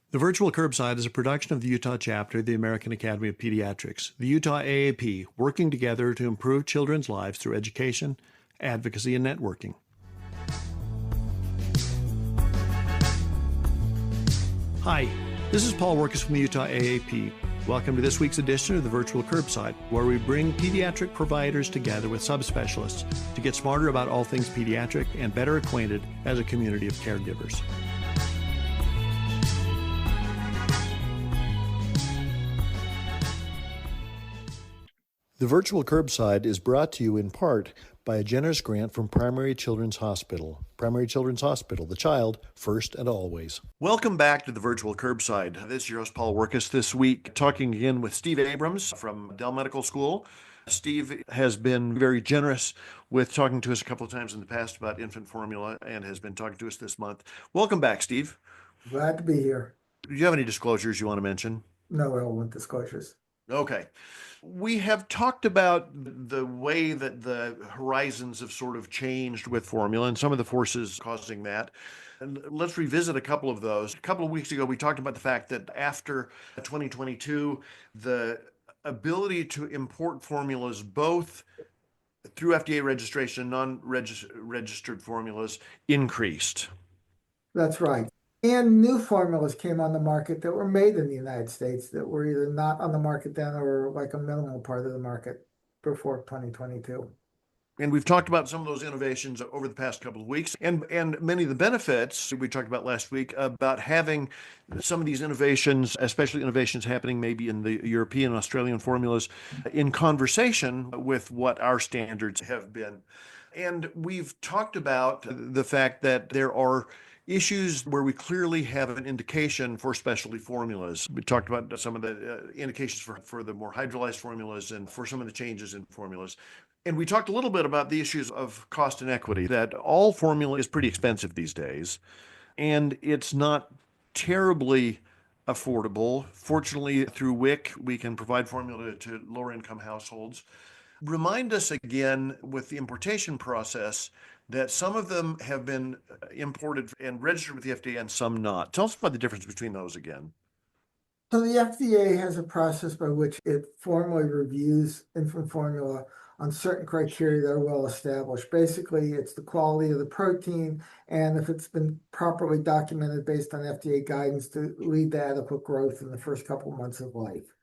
The Virtual Curbside is a production of the Utah chapter of the American Academy of Pediatrics, the Utah AAP, working together to improve children's lives through education, advocacy, and networking. Hi, this is Paul Workus from the Utah AAP. Welcome to this week's edition of the Virtual Curbside, where we bring pediatric providers together with subspecialists to get smarter about all things pediatric and better acquainted as a community of caregivers. The Virtual Curbside is brought to you in part by a generous grant from Primary Children's Hospital. Primary Children's Hospital, the child first and always. Welcome back to the Virtual Curbside. This is your host, Paul Workus, this week talking again with Steve Abrams from Dell Medical School. Steve has been very generous with talking to us a couple of times in the past about infant formula and has been talking to us this month. Welcome back, Steve. Glad to be here. Do you have any disclosures you want to mention? No relevant disclosures. Okay. We have talked about the way that the horizons have sort of changed with formula and some of the forces causing that. And let's revisit a couple of those. A couple of weeks ago, we talked about the fact that after 2022, the ability to import formulas both through FDA registration and non-registered formulas increased. That's right. And new formulas came on the market that were made in the United States that were either not on the market then or like a minimal part of the market before 2022. And we've talked about some of those innovations over the past couple of weeks and many of the benefits we talked about last week about having some of these innovations, especially innovations happening maybe in the European and Australian formulas, in conversation with what our standards have been. And we've talked about the fact that there are issues where we clearly have an indication for specialty formulas. We talked about some of the indications for the more hydrolyzed formulas and for some of the changes in formulas. And we talked a little bit about the issues of cost and equity, that all formula is pretty expensive these days, and it's not terribly affordable. Fortunately, through WIC, we can provide formula to lower income households. Remind us again with the importation process that some of them have been imported and registered with the FDA and some not. Tell us about the difference between those again. So the FDA has a process by which it formally reviews infant formula on certain criteria that are well established. Basically, it's the quality of the protein and if it's been properly documented based on FDA guidance to lead to adequate growth in the first couple of months of life.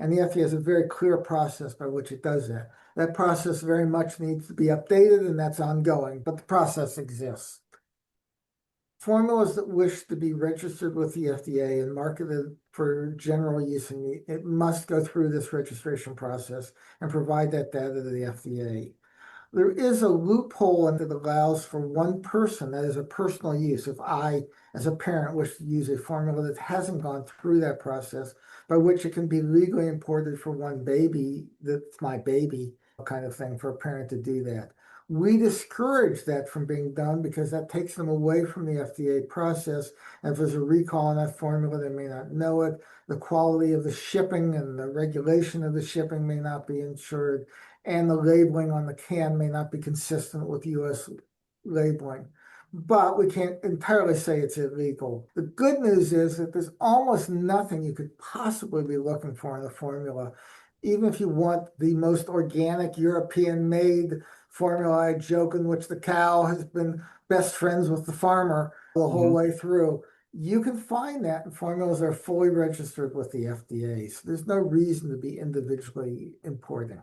And the FDA has a very clear process by which it does that. That process very much needs to be updated, and that's ongoing, but the process exists. Formulas that wish to be registered with the FDA and marketed for general use in meat, it must go through this registration process and provide that data to the FDA. There is a loophole that allows for one person, that is a personal use. If I, as a parent, wish to use a formula that hasn't gone through that process, by which it can be legally imported for one baby, that's my baby kind of thing, for a parent to do that. We discourage that from being done because that takes them away from the FDA process. And if there's a recall on that formula, they may not know it. The quality of the shipping and the regulation of the shipping may not be ensured. And the labeling on the can may not be consistent with U.S. labeling. But we can't entirely say it's illegal. The good news is that there's almost nothing you could possibly be looking for in the formula. Even if you want the most organic European-made formula, I joke, in which the cow has been best friends with the farmer the whole way through, you can find that in formulas that are fully registered with the FDA. So there's no reason to be individually importing.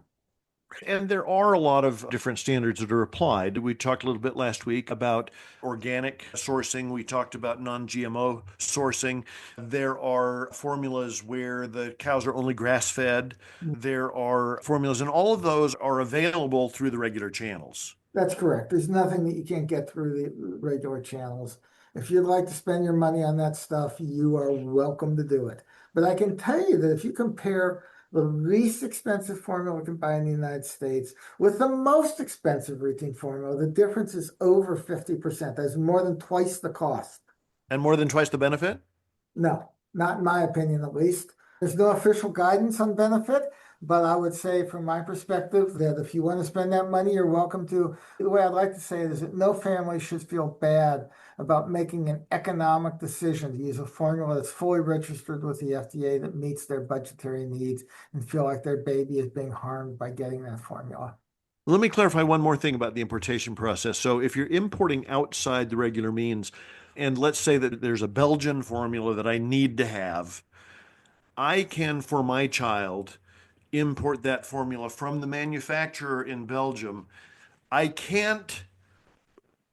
And there are a lot of different standards that are applied. We talked a little bit last week about organic sourcing. We talked about non-GMO sourcing. There are formulas where the cows are only grass-fed. There are formulas, and all of those are available through the regular channels. That's correct. There's nothing that you can't get through the regular channels. If you'd like to spend your money on that stuff, you are welcome to do it. But I can tell you that if you compare the least expensive formula we can buy in the United States with the most expensive routine formula, the difference is over 50%. That's more than twice the cost. And more than twice the benefit? No, not in my opinion, at least. There's no official guidance on benefit, But I would say from my perspective that if you want to spend that money, you're welcome to. The way I'd like to say it is that no family should feel bad about making an economic decision to use a formula that's fully registered with the FDA that meets their budgetary needs and feel like their baby is being harmed by getting that formula. Let me clarify one more thing about the importation process. So if you're importing outside the regular means, and let's say that there's a Belgian formula that I need to have, I can, for my child, import that formula from the manufacturer in Belgium. I can't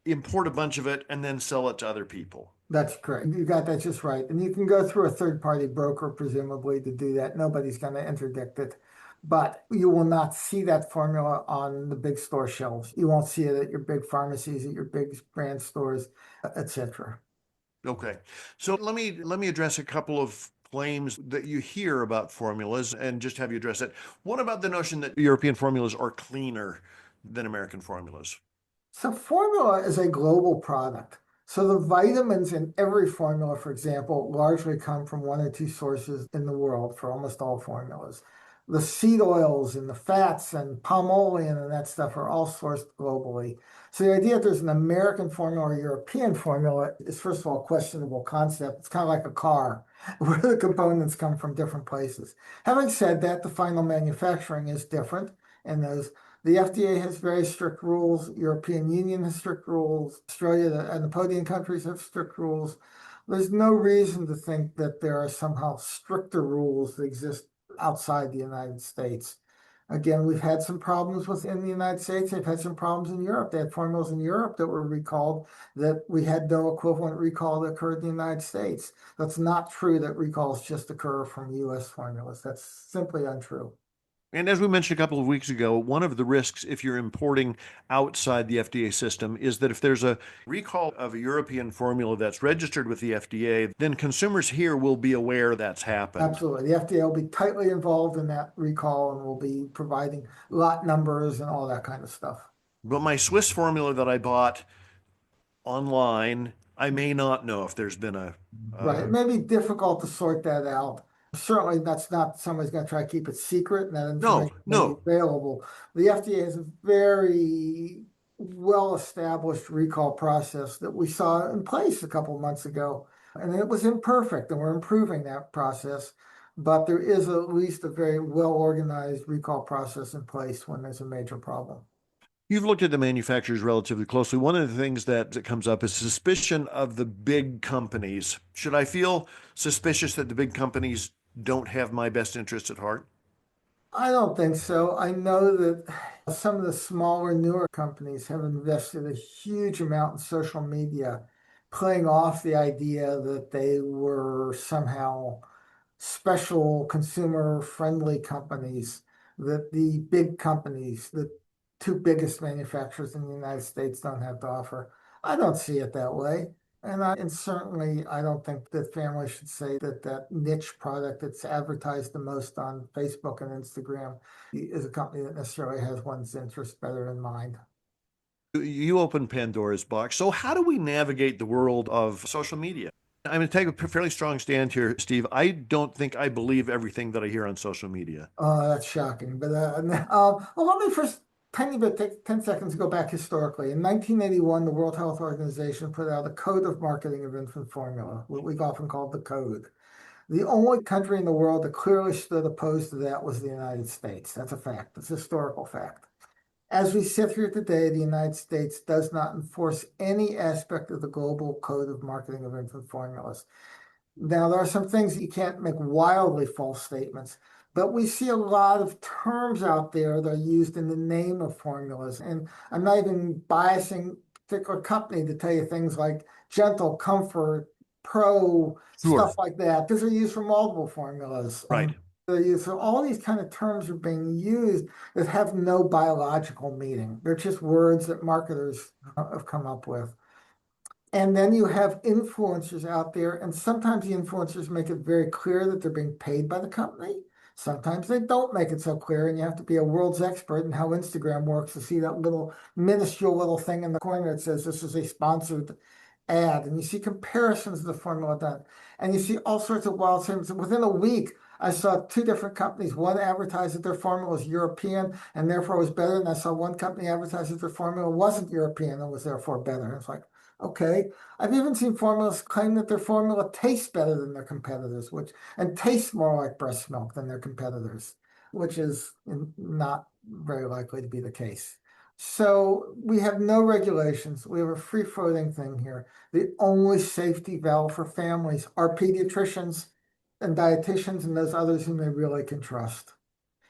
import a bunch of it and then sell it to other people. That's correct. You got that just right. And you can go through a third-party broker, presumably, to do that. Nobody's going to interdict it. But you will not see that formula on the big store shelves. You won't see it at your big pharmacies, at your big brand stores, etc. Okay. So let me address a couple of claims that you hear about formulas and just have you address it. What about the notion that European formulas are cleaner than American formulas? So formula is a global product. So the vitamins in every formula, for example, largely come from one or two sources in the world for almost all formulas. The seed oils and the fats and palmolian and that stuff are all sourced globally. So the idea that there's an American formula or European formula is, first of all, a questionable concept. It's kind of like a car where the components come from different places. Having said that, the final manufacturing is different, and the FDA has very strict rules. European Union has strict rules. Australia and the podium countries have strict rules. There's no reason to think that there are somehow stricter rules that exist outside the United States. Again, we've had some problems within the United States. They've had some problems in Europe. They had formulas in Europe that were recalled that we had no equivalent recall that occurred in the United States. That's not true that recalls just occur from US formulas. That's simply untrue. And as we mentioned a couple of weeks ago, one of the risks if you're importing outside the FDA system is that if there's a recall of a European formula that's registered with the FDA, then consumers here will be aware that's happened. Absolutely. The FDA will be tightly involved in that recall and will be providing lot numbers and all that kind of stuff. But my Swiss formula that I bought online, I may not know if there's been a Right. It may be difficult to sort that out. Certainly, that's not somebody's going to try to keep it secret, and that information may be available. The FDA has a very well-established recall process that we saw in place a couple of months ago, and it was imperfect, and we're improving that process. But there is at least a very well-organized recall process in place when there's a major problem. You've looked at the manufacturers relatively closely. One of the things that comes up is suspicion of the big companies. Should I feel suspicious that the big companies don't have my best interests at heart? I don't think so. I know that some of the smaller, newer companies have invested a huge amount in social media, playing off the idea that they were somehow special consumer-friendly companies, that the big companies, the two biggest manufacturers in the United States don't have to offer. I don't see it that way. And certainly, I don't think that families should say that that niche product that's advertised the most on Facebook and Instagram is a company that necessarily has one's interests better in mind. You open Pandora's box. So how do we navigate the world of social media? I'm going to take a fairly strong stand here, Steve. I don't think I believe everything that I hear on social media. That's shocking. But well, let me first take 10 seconds to go back historically. In 1981, the World Health Organization put out a code of marketing of infant formula, what we've often called the code. The only country in the world that clearly stood opposed to that was the United States. That's a fact. It's a historical fact. As we sit here today, the United States does not enforce any aspect of the global code of marketing of infant formulas. Now, there are some things that you can't make wildly false statements, but we see a lot of terms out there that are used in the name of formulas. And I'm not even biasing a particular company to tell you things like gentle, comfort, pro, Sure. stuff like that, because they're used for multiple formulas. Right. So all these kind of terms are being used that have no biological meaning. They're just words that marketers have come up with. And then you have influencers out there, and sometimes the influencers make it very clear that they're being paid by the company. Sometimes they don't make it so clear, and you have to be a world's expert in how Instagram works to see that little minuscule little thing in the corner that says this is a sponsored ad. And you see comparisons of the formula done. And you see all sorts of wild things. Within a week, I saw two different companies. One advertised that their formula was European and therefore was better. And I saw one company advertise that their formula wasn't European and was therefore better. And it's like, okay. I've even seen formulas claim that their formula tastes better than their competitors, and tastes more like breast milk than their competitors, which is not very likely to be the case. So we have no regulations. We have a free-floating thing here. The only safety valve for families are pediatricians and dietitians and those others whom they really can trust.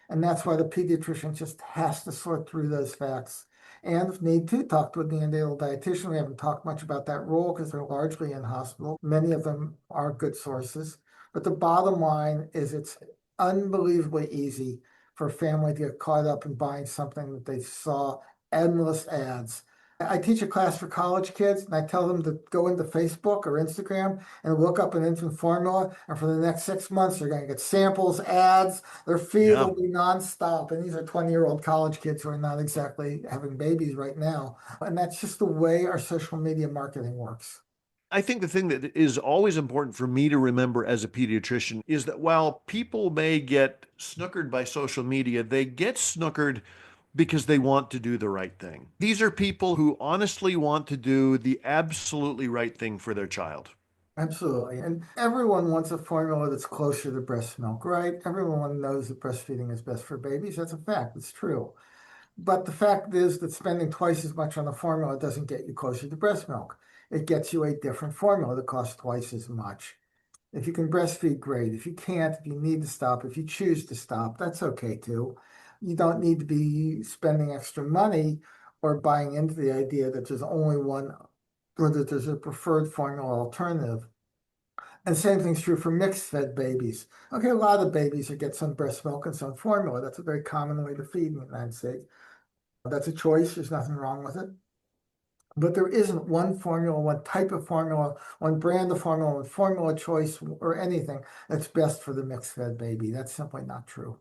And that's why the pediatrician just has to sort through those facts. And if need to, talk to a neonatal dietitian. We haven't talked much about that role because they're largely in hospital. Many of them are good sources. But the bottom line is it's unbelievably easy for a family to get caught up in buying something that they saw endless ads. I teach a class for college kids and I tell them to go into Facebook or Instagram and look up an infant formula. And for the next 6 months, they're going to get samples, ads, their feed Yeah. will be nonstop. And these are 20-year-old college kids who are not exactly having babies right now. And that's just the way our social media marketing works. I think the thing that is always important for me to remember as a pediatrician is that while people may get snookered by social media, they get snookered because they want to do the right thing. These are people who honestly want to do the absolutely right thing for their child. Absolutely. And everyone wants a formula that's closer to breast milk, right? Everyone knows that breastfeeding is best for babies. That's a fact. It's true. But the fact is that spending twice as much on a formula doesn't get you closer to breast milk. It gets you a different formula that costs twice as much. If you can breastfeed, great. If you can't, if you need to stop, if you choose to stop, that's okay too. You don't need to be spending extra money or buying into the idea that there's only one or that there's a preferred formula alternative. And same thing's true for mixed fed babies. Okay, a lot of babies that get some breast milk and some formula. That's a very common way to feed in the United States. That's a choice. There's nothing wrong with it. But there isn't one formula, one type of formula, one brand of formula, one formula choice, or anything that's best for the mixed fed baby. That's simply not true.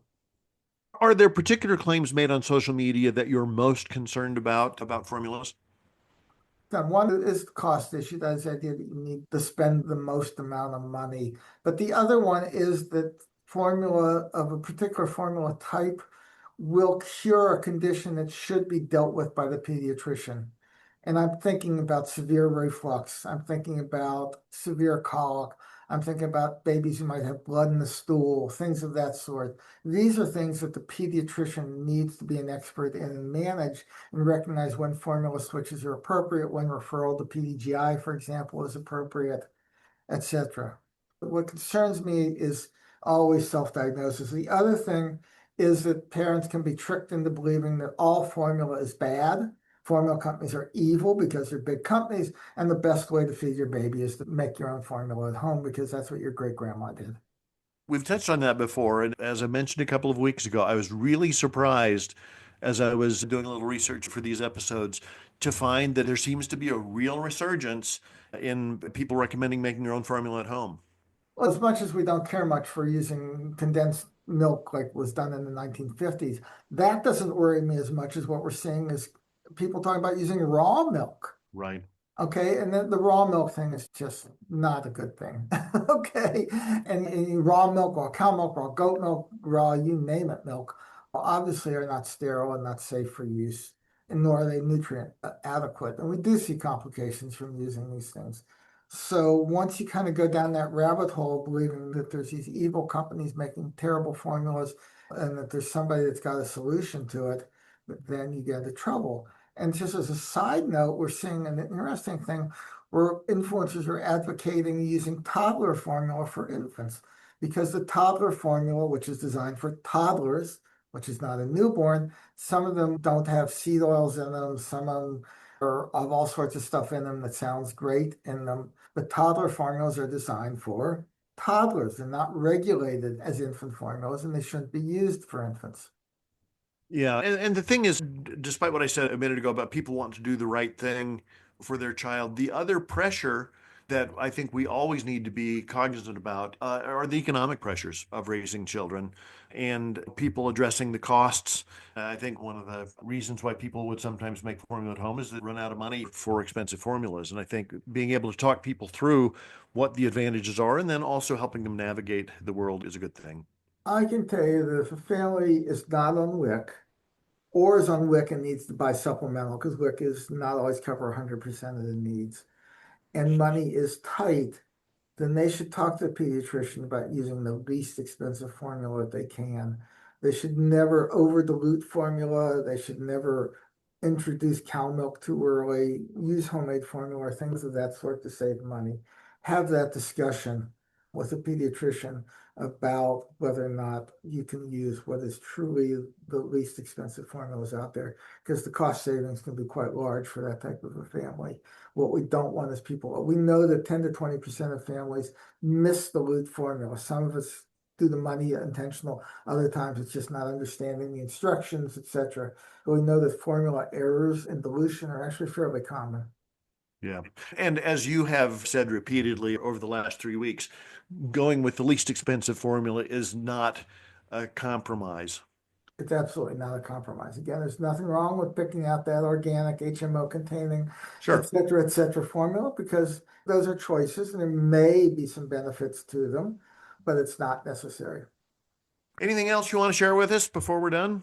Are there particular claims made on social media that you're most concerned about formulas? Then one is the cost issue. That is the idea that you need to spend the most amount of money. But the other one is that formula of a particular formula type will cure a condition that should be dealt with by the pediatrician. And I'm thinking about severe reflux. I'm thinking about severe colic. I'm thinking about babies who might have blood in the stool, things of that sort. These are things that the pediatrician needs to be an expert in and manage and recognize when formula switches are appropriate, when referral to PDGI, for example, is appropriate, etc. What concerns me is always self-diagnosis. The other thing is that parents can be tricked into believing that all formula is bad. Formula companies are evil because they're big companies, and the best way to feed your baby is to make your own formula at home because that's what your great grandma did. We've touched on that before, and as I mentioned a couple of weeks ago, I was really surprised as I was doing a little research for these episodes to find that there seems to be a real resurgence in people recommending making their own formula at home. Well, as much as we don't care much for using condensed milk like was done in the 1950s, that doesn't worry me as much as what we're seeing is people talking about using raw milk. Right. Okay, and then the raw milk thing is just not a good thing. Okay, and raw milk, raw cow milk, raw goat milk, raw you name it milk, obviously are not sterile and not safe for use, and nor are they nutrient adequate. And we do see complications from using these things. So once you kind of go down that rabbit hole, believing that there's these evil companies making terrible formulas and that there's somebody that's got a solution to it, then you get into trouble. And just as a side note, we're seeing an interesting thing where influencers are advocating using toddler formula for infants because the toddler formula, which is designed for toddlers, which is not a newborn, some of them don't have seed oils in them, some of them are of all sorts of stuff in them that sounds great in them. But toddler formulas are designed for toddlers. They're not regulated as infant formulas and they shouldn't be used for infants. Yeah. And the thing is, despite what I said a minute ago about people wanting to do the right thing for their child, the other pressure that I think we always need to be cognizant about are the economic pressures of raising children and people addressing the costs. I think one of the reasons why people would sometimes make formula at home is they run out of money for expensive formulas. And I think being able to talk people through what the advantages are and then also helping them navigate the world is a good thing. I can tell you that if a family is not on WIC or is on WIC and needs to buy supplemental, because WIC is not always cover 100% of the needs, and money is tight, then they should talk to a pediatrician about using the least expensive formula that they can. They should never over dilute formula. They should never introduce cow milk too early, use homemade formula or things of that sort to save money. Have that discussion with a pediatrician about whether or not you can use what is truly the least expensive formulas out there, because the cost savings can be quite large for that type of a family. What we don't want is we know that 10 to 20% of families miss the dilute formula. Some of it's due to money intentional, other times it's just not understanding the instructions, etc. But we know that formula errors in dilution are actually fairly common. Yeah. And as you have said repeatedly over the last 3 weeks, going with the least expensive formula is not a compromise. It's absolutely not a compromise. Again, there's nothing wrong with picking out that organic HMO containing, Sure. et cetera, formula, because those are choices and there may be some benefits to them, but it's not necessary. Anything else you want to share with us before we're done?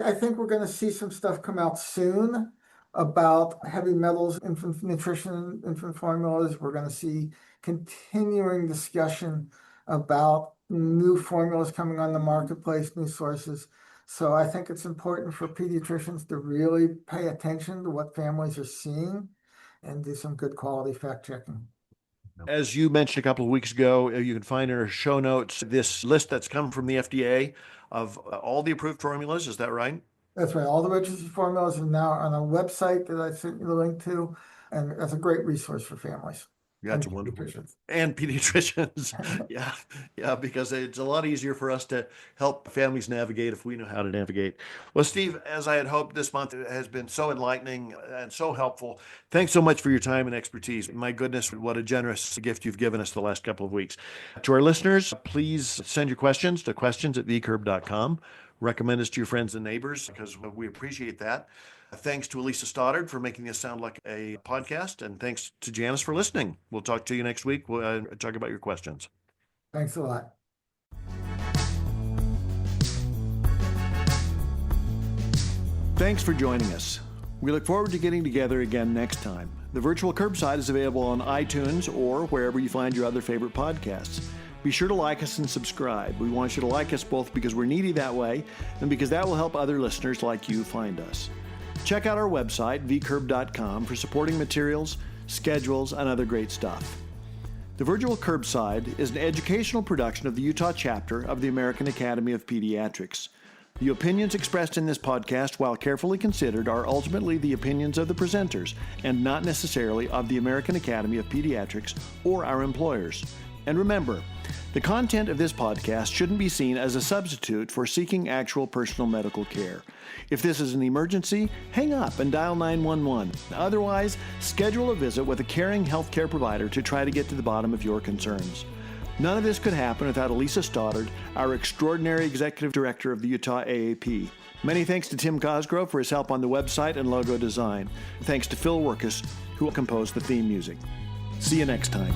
I think we're going to see some stuff come out soon about heavy metals, infant nutrition, infant formulas. We're going to see continuing discussion about new formulas coming on the marketplace, new sources. So I think it's important for pediatricians to really pay attention to what families are seeing and do some good quality fact checking. As you mentioned a couple of weeks ago, you can find in our show notes this list that's come from the FDA of all the approved formulas. Is that right? That's right. All the registered formulas are now on a website that I sent you the link to, and that's a great resource for families. Yeah, it's wonderful. And pediatricians. Yeah, because it's a lot easier for us to help families navigate if we know how to navigate. Well, Steve, as I had hoped, this month has been so enlightening and so helpful. Thanks so much for your time and expertise. My goodness, what a generous gift you've given us the last couple of weeks. To our listeners, please send your questions to questions@vcurb.com. Recommend us to your friends and neighbors because we appreciate that. Thanks to Elisa Stoddard for making this sound like a podcast. And thanks to Janice for listening. We'll talk to you next week. We'll talk about your questions. Thanks a lot. Thanks for joining us. We look forward to getting together again next time. The virtual curbside is available on iTunes or wherever you find your other favorite podcasts. Be sure to like us and subscribe. We want you to like us both because we're needy that way and because that will help other listeners like you find us. Check out our website, vcurb.com, for supporting materials, schedules, and other great stuff. The Virtual Curbside is an educational production of the Utah chapter of the American Academy of Pediatrics. The opinions expressed in this podcast, while carefully considered, are ultimately the opinions of the presenters and not necessarily of the American Academy of Pediatrics or our employers. And remember, the content of this podcast shouldn't be seen as a substitute for seeking actual personal medical care. If this is an emergency, hang up and dial 911. Otherwise, schedule a visit with a caring healthcare provider to try to get to the bottom of your concerns. None of this could happen without Elisa Stoddard, our extraordinary executive director of the Utah AAP. Many thanks to Tim Cosgrove for his help on the website and logo design. Thanks to Phil Workus, who composed the theme music. See you next time.